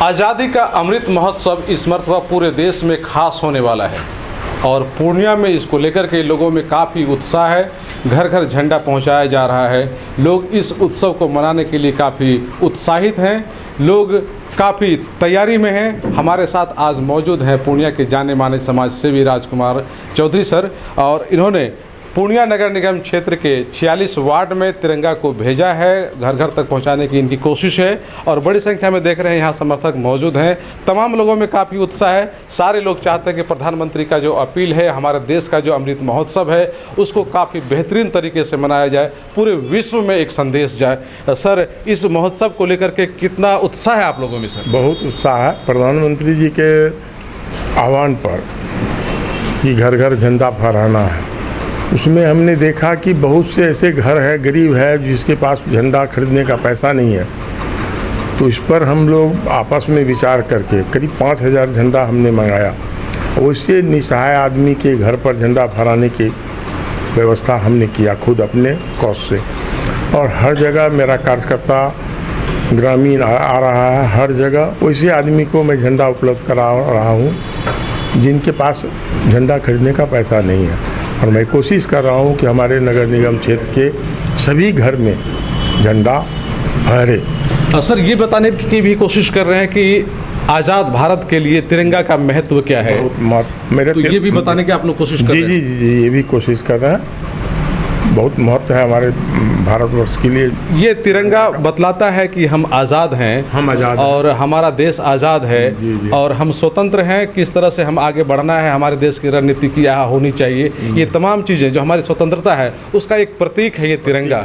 आज़ादी का अमृत महोत्सव इस मरतबा पूरे देश में खास होने वाला है और पूर्णिया में इसको लेकर के लोगों में काफ़ी उत्साह है। घर घर झंडा पहुंचाया जा रहा है। लोग इस उत्सव को मनाने के लिए काफ़ी उत्साहित हैं। लोग काफ़ी तैयारी में हैं। हमारे साथ आज मौजूद हैं पूर्णिया के जाने माने समाज सेवी राजकुमार चौधरी सर, और इन्होंने पूर्णिया नगर निगम क्षेत्र के 46 वार्ड में तिरंगा को भेजा है। घर घर तक पहुंचाने की इनकी कोशिश है और बड़ी संख्या में देख रहे हैं यहाँ समर्थक मौजूद हैं। तमाम लोगों में काफ़ी उत्साह है। सारे लोग चाहते हैं कि प्रधानमंत्री का जो अपील है, हमारे देश का जो अमृत महोत्सव है, उसको काफ़ी बेहतरीन तरीके से मनाया जाए, पूरे विश्व में एक संदेश जाए। सर, इस महोत्सव को लेकर के कितना उत्साह है आप लोगों में? सर, बहुत उत्साह है। प्रधानमंत्री जी के आह्वान पर कि घर घर झंडा फहराना है, उसमें हमने देखा कि बहुत से ऐसे घर है, गरीब है, जिसके पास झंडा खरीदने का पैसा नहीं है। तो इस पर हम लोग आपस में विचार करके करीब 5000 झंडा हमने मंगाया। उससे निसहाय आदमी के घर पर झंडा फहराने की व्यवस्था हमने किया खुद अपने कॉस्ट से। और हर जगह मेरा कार्यकर्ता ग्रामीण आ रहा है, हर जगह वैसे आदमी को मैं झंडा उपलब्ध करा रहा हूँ जिनके पास झंडा खरीदने का पैसा नहीं है। और मैं कोशिश कर रहा हूँ कि हमारे नगर निगम क्षेत्र के सभी घर में झंडा फहरे। सर, ये बताने की भी कोशिश कर रहे हैं कि आज़ाद भारत के लिए तिरंगा का महत्व क्या है? बहुत ये भी बताने की आप लोग कोशिश कर रहे हैं? जी, ये भी कोशिश कर रहे हैं। बहुत महत्व है हमारे भारतवर्ष के लिए। ये तिरंगा बतलाता है कि हम आज़ाद हैं, हम आज़ाद और हमारा देश आज़ाद है। जी। और हम स्वतंत्र हैं। किस तरह से हम आगे बढ़ना है, हमारे देश की रणनीति क्या होनी चाहिए, ये तमाम चीज़ें जो हमारी स्वतंत्रता है उसका एक प्रतीक है ये तिरंगा।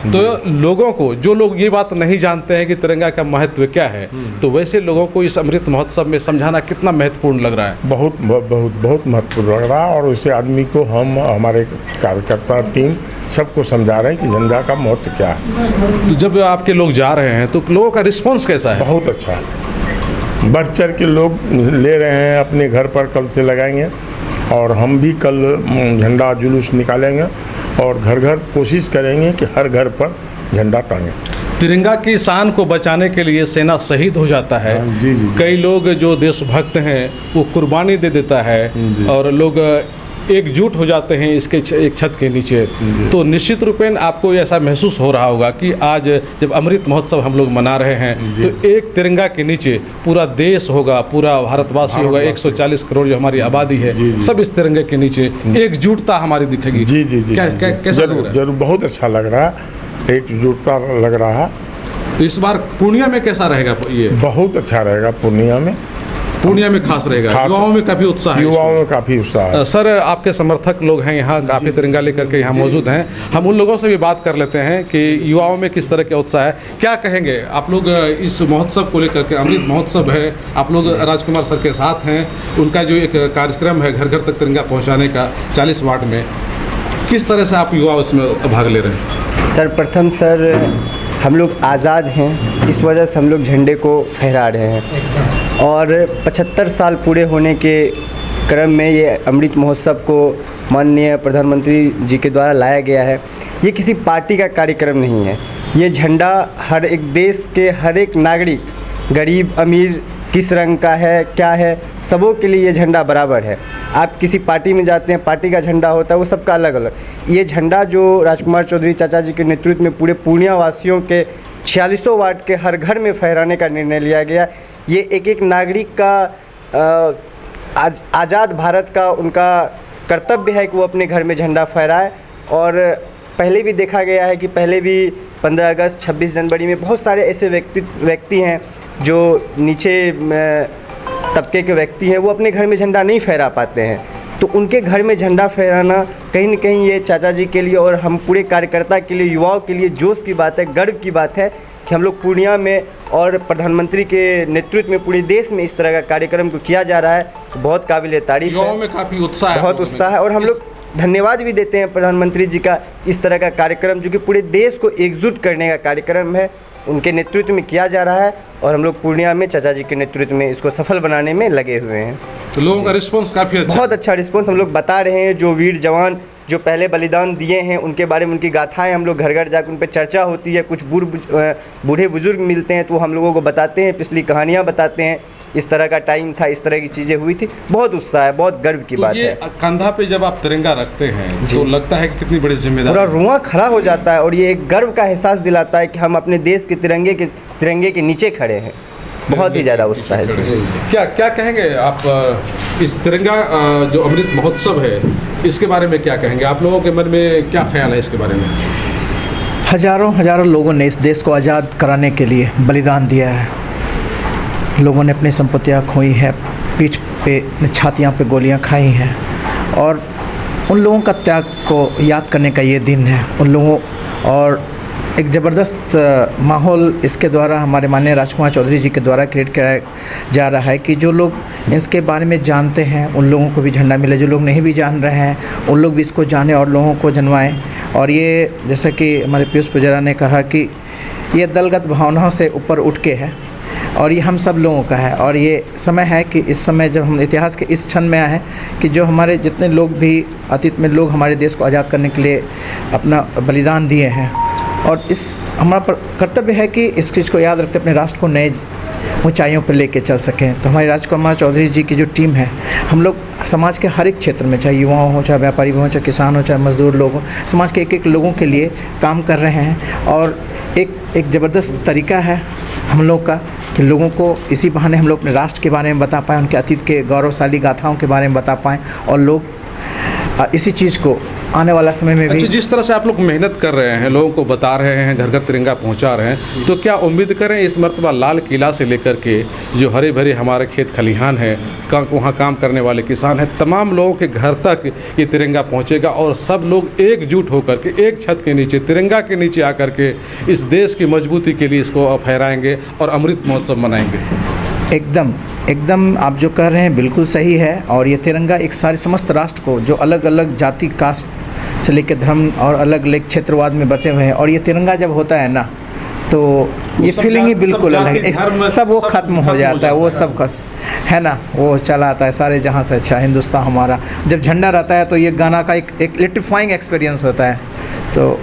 तो लोगों को, जो लोग ये बात नहीं जानते हैं कि तिरंगा का महत्व क्या है, तो वैसे लोगों को इस अमृत महोत्सव में समझाना कितना महत्वपूर्ण लग रहा है? बहुत बहुत बहुत महत्वपूर्ण लग रहा है। और उसे आदमी को हम, हमारे कार्यकर्ता टीम सबको समझा रहे हैं कि झंडा का महत्व क्या है। तो जब आपके लोग जा रहे हैं तो लोगों का रिस्पांस कैसा है? बहुत अच्छा है। बढ़ चढ़ के लोग ले रहे हैं, अपने घर पर कल से लगाएंगे और हम भी कल झंडा जुलूस निकालेंगे और घर घर कोशिश करेंगे कि हर घर पर झंडा टांगे। तिरंगा की शान को बचाने के लिए सेना शहीद हो जाता है। जी। कई लोग जो देशभक्त हैं वो कुर्बानी दे देता है और लोग एकजुट हो जाते हैं इसके एक छत के नीचे। तो निश्चित रूपेण आपको ऐसा महसूस हो रहा होगा कि आज जब अमृत महोत्सव हम लोग मना रहे हैं तो एक तिरंगा के नीचे पूरा देश होगा, पूरा भारतवासी होगा, 140 करोड़ जो हमारी आबादी है, सब इस तिरंगे के नीचे एकजुटता हमारी दिखेगी। जी। कैसा जरूर बहुत अच्छा लग रहा है, एकजुटता लग रहा है। तो इस बार पूर्णिया में कैसा रहेगा? ये बहुत अच्छा रहेगा। पूर्णिया में खास रहेगा। युवाओं में काफ़ी उत्साह है। युवाओं में काफ़ी उत्साह है। सर, आपके समर्थक लोग हैं यहाँ, काफ़ी तिरंगा लेकर के यहाँ मौजूद हैं। हम उन लोगों से भी बात कर लेते हैं कि युवाओं में किस तरह का उत्साह है। क्या कहेंगे आप लोग इस महोत्सव को लेकर के? अमृत महोत्सव है, आप लोग राजकुमार सर के साथ हैं। उनका जो एक कार्यक्रम है घर घर तक तिरंगा पहुँचाने का 40 वार्ड में, किस तरह से आप युवा उसमें भाग ले रहे हैं? सर्वप्रथम सर, हम लोग आज़ाद हैं, इस वजह से हम लोग झंडे को फहरा रहे हैं। और 75 साल पूरे होने के क्रम में ये अमृत महोत्सव को माननीय प्रधानमंत्री जी के द्वारा लाया गया है। ये किसी पार्टी का कार्यक्रम नहीं है। ये झंडा हर एक देश के हर एक नागरिक, गरीब अमीर, किस रंग का है, क्या है, सबों के लिए ये झंडा बराबर है। आप किसी पार्टी में जाते हैं, पार्टी का झंडा होता है, वो सबका अलग अलग। ये झंडा जो राजकुमार चौधरी चाचा जी के नेतृत्व में पूरे पूर्णिया वासियों के 46 वार्ड के हर घर में फहराने का निर्णय लिया गया। ये एक नागरिक का आज़ाद भारत का उनका कर्तव्य है कि वो अपने घर में झंडा फहराए। और पहले भी देखा गया है कि पहले भी 15 अगस्त 26 जनवरी में बहुत सारे ऐसे व्यक्ति हैं जो नीचे तबके के व्यक्ति हैं, वो अपने घर में झंडा नहीं फहरा पाते हैं। तो उनके घर में झंडा फहराना कहीं न कहीं ये चाचा जी के लिए और हम पूरे कार्यकर्ता के लिए, युवाओं के लिए जोश की बात है, गर्व की बात है कि हम लोग पूर्णिया में और प्रधानमंत्री के नेतृत्व में पूरे देश में इस तरह का कार्यक्रम को किया जा रहा है। तो बहुत काबिल तारीफ है। युवाओं में काफ़ी उत्साह है, बहुत उत्साह है। और हम लोग धन्यवाद भी देते हैं प्रधानमंत्री जी का, इस तरह का कार्यक्रम जो कि पूरे देश को एकजुट करने का कार्यक्रम है, उनके नेतृत्व में किया जा रहा है। और हम लोग पूर्णिया में चाचा जी के नेतृत्व में इसको सफल बनाने में लगे हुए हैं। तो लोगों का रिस्पांस काफ़ी अच्छा, बहुत अच्छा रिस्पांस हम लोग बता रहे हैं। जो वीर जवान जो पहले बलिदान दिए हैं उनके बारे में, उनकी गाथाएं हम लोग घर घर जाकर उन पर चर्चा होती है। कुछ बूढ़े बुजुर्ग मिलते हैं तो वो हम लोगों को बताते हैं, पिछली कहानियाँ बताते हैं, इस तरह का टाइम था, इस तरह की चीज़ें हुई थी। बहुत उत्साह है, बहुत गर्व की बात है। कंधा पे जब आप तिरंगा रखते हैं तो लगता है कि कितनी बड़ी जिम्मेदारी, पूरा रुआं खड़ा हो जाता है और ये एक गर्व का एहसास दिलाता है कि हम अपने देश के तिरंगे के नीचे खड़े हैं। बहुत ही ज़्यादा उत्साह है। क्या क्या कहेंगे आप इस तिरंगा जो अमृत महोत्सव है इसके बारे में क्या कहेंगे? आप लोगों के मन में क्या ख्याल है इसके बारे में? हजारों लोगों ने इस देश को आज़ाद कराने के लिए बलिदान दिया है। लोगों ने अपनी संपत्तियां खोई है, पीठ पे छातियां पे गोलियां खाई हैं, और उन लोगों का त्याग को याद करने का ये दिन है। उन लोगों और एक ज़बरदस्त माहौल इसके द्वारा हमारे माननीय राजकुमार चौधरी जी के द्वारा क्रिएट किया जा रहा है कि जो लोग इसके बारे में जानते हैं उन लोगों को भी झंडा मिले, जो लोग नहीं भी जान रहे हैं उन लोग भी इसको जाने और लोगों को जनवाएं। और ये जैसा कि हमारे पीयूष पुजारा ने कहा कि ये दलगत भावनाओं से ऊपर उठ के है और ये हम सब लोगों का है। और ये समय है कि इस समय जब हम इतिहास के इस क्षण में आए हैं कि जो हमारे जितने लोग भी अतीत में लोग हमारे देश को आज़ाद करने के लिए अपना बलिदान दिए हैं, और इस हमारा कर्तव्य है कि इस चीज़ को याद रखते अपने राष्ट्र को नए ऊंचाइयों पर लेके चल सकें। तो हमारे राजकुमार चौधरी जी की जो टीम है, हम लोग समाज के हर एक क्षेत्र में, चाहे युवा हो, चाहे व्यापारी हो, चाहे किसान हो, चाहे मजदूर लोग हो, समाज के एक लोगों के लिए काम कर रहे हैं। और एक ज़बरदस्त तरीका है हम लोग का कि लोगों को इसी बहाने हम लोग अपने राष्ट्र के बारे में बता पाएँ, उनके अतीत के गौरवशाली गाथाओं के बारे में बता पाएँ, और लोग इसी चीज़ को आने वाला समय में भी। जिस तरह से आप लोग मेहनत कर रहे हैं, लोगों को बता रहे हैं, घर घर तिरंगा पहुंचा रहे हैं, तो क्या उम्मीद करें इस मर्तबा लाल किला से लेकर के जो हरे भरे हमारे खेत खलिहान हैं, वहाँ काम करने वाले किसान हैं, तमाम लोगों के घर तक ये तिरंगा पहुंचेगा और सब लोग एकजुट होकर के एक छत के नीचे, तिरंगा के नीचे आकर के इस देश की मजबूती के लिए इसको फहराएंगे और अमृत महोत्सव मनाएंगे? एकदम आप जो कह रहे हैं बिल्कुल सही है। और ये तिरंगा एक सारे समस्त राष्ट्र को, जो अलग अलग जाति कास्ट से लेकर धर्म और अलग अलग क्षेत्रवाद में बचे हुए हैं, और ये तिरंगा जब होता है ना तो ये फीलिंग ही बिल्कुल अलग है। सब वो ख़त्म हो जाता है, वो सब खस है ना, वो चला आता है सारे जहाँ से अच्छा हिंदुस्तान हमारा। जब झंडा रहता है तो ये गाना का एक इलेक्ट्रीफाइंग एक्सपीरियंस होता है। तो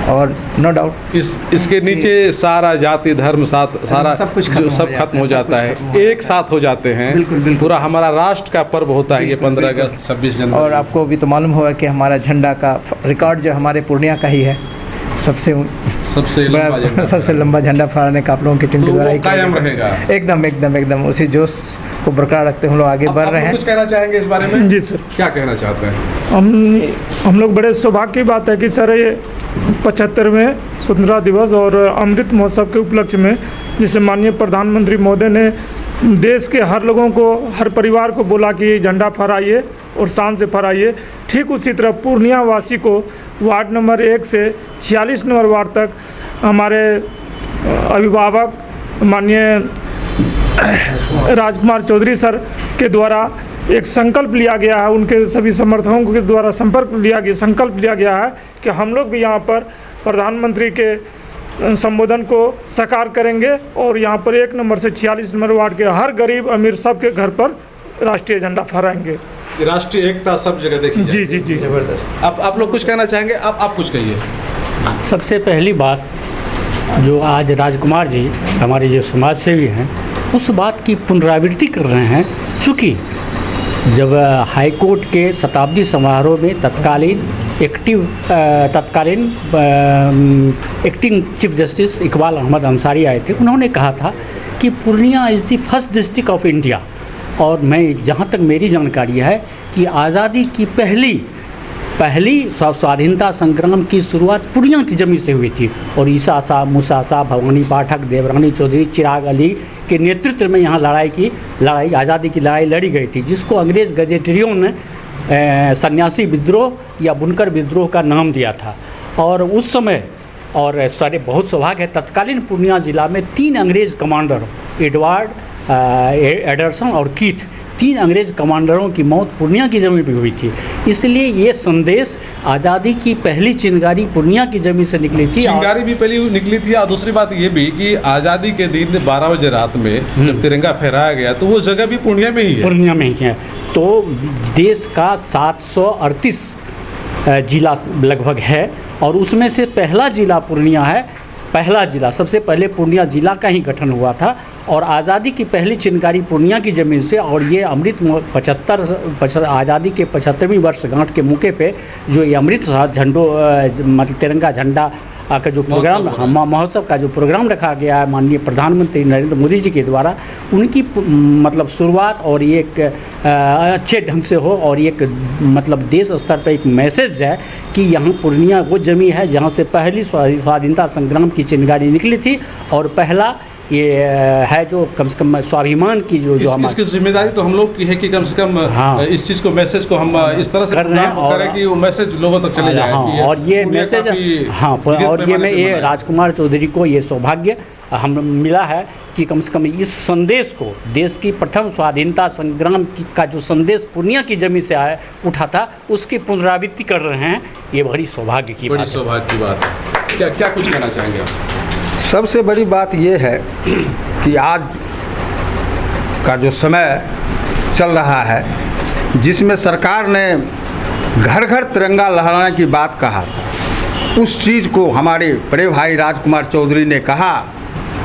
और नो डाउट इसके नीचे सारा जाति धर्म सारा सब कुछ सब खत्म हो जाता है, एक साथ हो जाते हैं। बिल्कुल पूरा हमारा राष्ट्र का पर्व होता है ये 15 अगस्त 26 जनवरी। और आपको भी तो मालूम होगा कि हमारा झंडा का रिकॉर्ड जो हमारे पूर्णिया का ही है, सबसे लंबा झंडा फहराने का आप लोगों की टीम के द्वारा कायम रहेगा। एकदम उसी जोश को बरकरार रखते हम लोग आगे बढ़ रहे हैं। कुछ कहना चाहेंगे इस बारे में? जी सर, क्या कहना चाहते हैं? हम लोग बड़े सौभाग्य की बात है कि सर ये 75वें स्वतंत्रता दिवस और अमृत महोत्सव के उपलक्ष्य में, जिसे माननीय प्रधानमंत्री महोदय ने देश के हर लोगों को, हर परिवार को बोला कि झंडा फहराइए और शान से फहराइए, ठीक उसी तरह पूर्णिया वासी को वार्ड नंबर 1 से 46 नंबर वार्ड तक हमारे अभिभावक माननीय राजकुमार चौधरी सर के द्वारा एक संकल्प लिया गया है, उनके सभी समर्थकों के द्वारा संकल्प लिया गया है कि हम लोग भी यहाँ पर प्रधानमंत्री के संबोधन को साकार करेंगे और यहाँ पर 1 नंबर से 46 नंबर वार्ड के हर गरीब अमीर सब के घर पर राष्ट्रीय झंडा फहराएंगे। राष्ट्रीय एकता सब जगह देखी जाएगी। जी जबरदस्त। आप लोग कुछ कहना चाहेंगे? आप कुछ कहिए। सबसे पहली बात जो आज राजकुमार जी हमारे जो समाज सेवी हैं उस बात की पुनरावृत्ति कर रहे हैं, चूँकि जब हाई कोर्ट के शताब्दी समारोह में तत्कालीन acting chief justice Iqbal Ahmad Ansari आए थे, उन्होंने कहा था कि Purnia is the first district of India. और मैं जहाँ तक मेरी जानकारी है कि आज़ादी की पहली स्वाधीनता संग्राम की शुरुआत पूर्णिया की ज़मीन से हुई थी और ईसा साहब, मूसा साहब, भवानी पाठक, देवरानी चौधरी, चिराग अली के नेतृत्व में यहाँ आज़ादी की लड़ाई लड़ी गई थी, जिसको अंग्रेज़ गजेटरियों ने सन्यासी विद्रोह या बुनकर विद्रोह का नाम दिया था। और उस समय और सारे बहुत सौभाग्य है, तत्कालीन पूर्णिया जिला में 3 अंग्रेज़ कमांडर, एडवर्ड, एडरसन और कीथ, 3 अंग्रेज़ कमांडरों की मौत पूर्णिया की ज़मीन पर हुई थी। इसलिए ये संदेश आज़ादी की पहली चिंगारी पूर्णिया की ज़मीन से निकली थी। चिंगारी भी पहली निकली थी। और दूसरी बात ये भी कि आज़ादी के दिन 12 बजे रात में जब तिरंगा फहराया गया तो वो जगह भी पूर्णिया में ही है। पूर्णिया में ही है। तो देश का 738 जिला लगभग है, और उसमें से पहला जिला पूर्णिया है। पहला जिला, सबसे पहले पूर्णिया जिला का ही गठन हुआ था, और आज़ादी की पहली चिनगारी पूर्णिया की ज़मीन से, और ये अमृत 75 आज़ादी के 75वीं वर्षगांठ के मौके पे जो ये अमृत झंडों मतलब तिरंगा झंडा का जो प्रोग्राम महोत्सव का जो प्रोग्राम रखा गया है माननीय प्रधानमंत्री नरेंद्र मोदी जी के द्वारा, उनकी मतलब शुरुआत और ये एक अच्छे ढंग से हो, और एक मतलब देश स्तर पर एक मैसेज है कि यहाँ पूर्णिया वो जमीन है जहाँ से पहली स्वाधीनता संग्राम की चिनगारी निकली थी, और पहला ये है जो कम से कम स्वाभिमान की जो इसकी जिम्मेदारी तो हम लोग की है कि कम से कम इस चीज़ को, मैसेज को हम इस तरह से कर रहे हैं, और कि वो मैसेज लोगों तक चले जाए। हाँ, और ये मैसेज और ये राजकुमार चौधरी को ये सौभाग्य हम मिला है कि कम से कम इस संदेश को, देश की प्रथम स्वाधीनता संग्राम का जो संदेश पूर्णिया की जमीन से उठा था, उसकी पुनरावृत्ति कर रहे हैं। ये बड़ी सौभाग्य की बात है। क्या कुछ कहना चाहेंगे आप? सबसे बड़ी बात ये है कि आज का जो समय चल रहा है, जिसमें सरकार ने घर घर तिरंगा लहराने की बात कहा था, उस चीज़ को हमारे बड़े भाई राजकुमार चौधरी ने कहा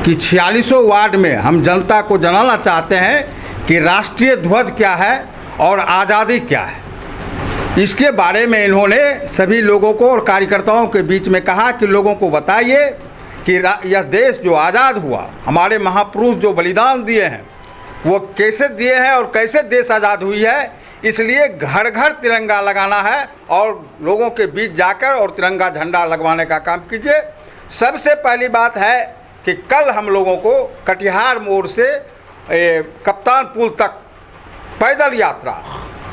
कि 46 वार्ड में हम जनता को जनाना चाहते हैं कि राष्ट्रीय ध्वज क्या है और आज़ादी क्या है। इसके बारे में इन्होंने सभी लोगों को और कार्यकर्ताओं के बीच में कहा कि लोगों को बताइए कि यह देश जो आज़ाद हुआ, हमारे महापुरुष जो बलिदान दिए हैं वो कैसे दिए हैं और कैसे देश आज़ाद हुई है। इसलिए घर घर तिरंगा लगाना है और लोगों के बीच जाकर और तिरंगा झंडा लगवाने का काम कीजिए। सबसे पहली बात है कि कल हम लोगों को कटिहार मोड़ से कप्तान पुल तक पैदल यात्रा,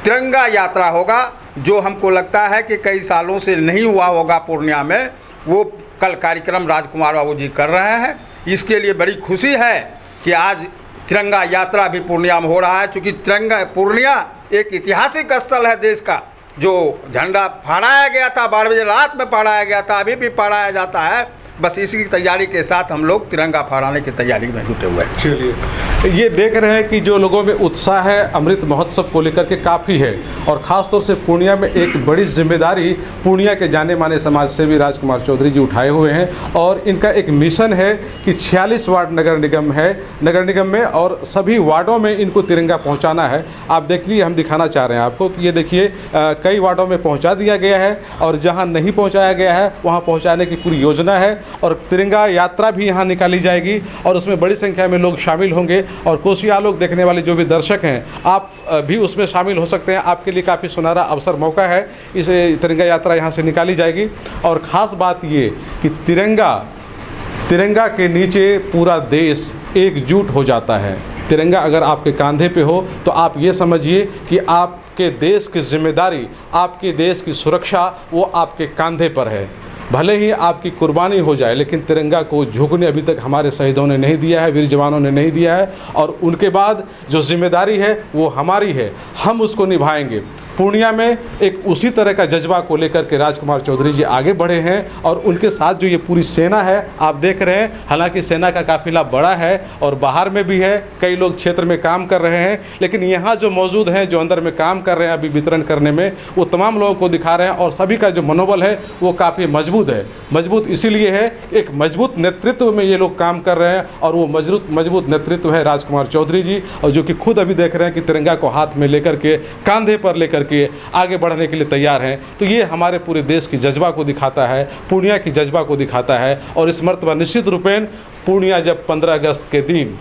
तिरंगा यात्रा होगा, जो हमको लगता है कि कई सालों से नहीं हुआ होगा पूर्णिया में। वो कल कार्यक्रम राजकुमार बाबू जी कर रहे हैं। इसके लिए बड़ी खुशी है कि आज तिरंगा यात्रा भी पूर्णिया में हो रहा है, क्योंकि तिरंगा पूर्णिया एक ऐतिहासिक स्थल है देश का। जो झंडा फहराया गया था 12 बजे रात में फहराया गया था, अभी भी फहराया जाता है। बस इसी की तैयारी के साथ हम लोग तिरंगा फहराने की तैयारी में जुटे हुए हैं। चलिए, ये देख रहे हैं कि जो लोगों में उत्साह है अमृत महोत्सव को लेकर के काफ़ी है, और ख़ास तौर से पूर्णिया में एक बड़ी जिम्मेदारी पूर्णिया के जाने माने समाज सेवी राजकुमार चौधरी जी उठाए हुए हैं, और इनका एक मिशन है कि 46 वार्ड नगर निगम में, और सभी वार्डों में इनको तिरंगा पहुँचाना है। आप देख लीजिए, हम दिखाना चाह रहे हैं आपको कि ये देखिए कई वार्डों में पहुँचा दिया गया है, और जहाँ नहीं पहुँचाया गया है वहाँ पहुँचाने की पूरी योजना है, और तिरंगा यात्रा भी यहाँ निकाली जाएगी, और उसमें बड़ी संख्या में लोग शामिल होंगे। और कोसिया लोग देखने वाले जो भी दर्शक हैं, आप भी उसमें शामिल हो सकते हैं। आपके लिए काफ़ी सुनहरा अवसर मौका है। इस तिरंगा यात्रा यहाँ से निकाली जाएगी, और ख़ास बात ये कि तिरंगा के नीचे पूरा देश एकजुट हो जाता है। तिरंगा अगर आपके कंधे पे हो तो आप ये समझिए कि आपके देश की जिम्मेदारी, आपके देश की सुरक्षा वो आपके कंधे पर है। भले ही आपकी कुर्बानी हो जाए, लेकिन तिरंगा को झुकने अभी तक हमारे शहीदों ने नहीं दिया है, वीर जवानों ने नहीं दिया है, और उनके बाद जो जिम्मेदारी है वो हमारी है, हम उसको निभाएंगे। पूर्णिया में एक उसी तरह का जज्बा को लेकर के राजकुमार चौधरी जी आगे बढ़े हैं, और उनके साथ जो ये पूरी सेना है आप देख रहे हैं। हालांकि सेना का काफिला बड़ा है और बाहर में भी है, कई लोग क्षेत्र में काम कर रहे हैं, लेकिन यहाँ जो मौजूद हैं, जो अंदर में काम कर रहे हैं अभी वितरण करने में, वो तमाम लोगों को दिखा रहे हैं, और सभी का जो मनोबल है वो काफ़ी मजबूत है। मजबूत इसीलिए है, एक मजबूत नेतृत्व में ये लोग काम कर रहे हैं, और वो मजबूत नेतृत्व है राजकुमार चौधरी जी, और जो कि खुद अभी देख रहे हैं कि तिरंगा को हाथ में लेकर के, कंधे पर लेकर के आगे बढ़ने के लिए तैयार हैं। तो ये हमारे पूरे देश की जज्बा को दिखाता है, पूर्णिया की जज्बा को दिखाता है। और इस मर्तबा निश्चित रूपेण पूर्णिया जब 15 अगस्त के दिन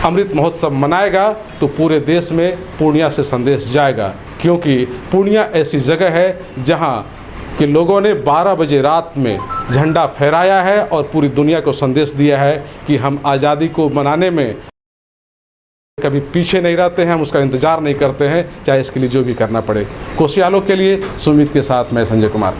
अमृत महोत्सव मनाएगा तो पूरे देश में पूर्णिया से संदेश जाएगा, क्योंकि पूर्णिया ऐसी जगह है जहाँ कि लोगों ने 12 बजे रात में झंडा फहराया है और पूरी दुनिया को संदेश दिया है कि हम आज़ादी को मनाने में कभी पीछे नहीं रहते हैं, हम उसका इंतज़ार नहीं करते हैं, चाहे इसके लिए जो भी करना पड़े। कोसियालों के लिए सुमित के साथ मैं संजय कुमार।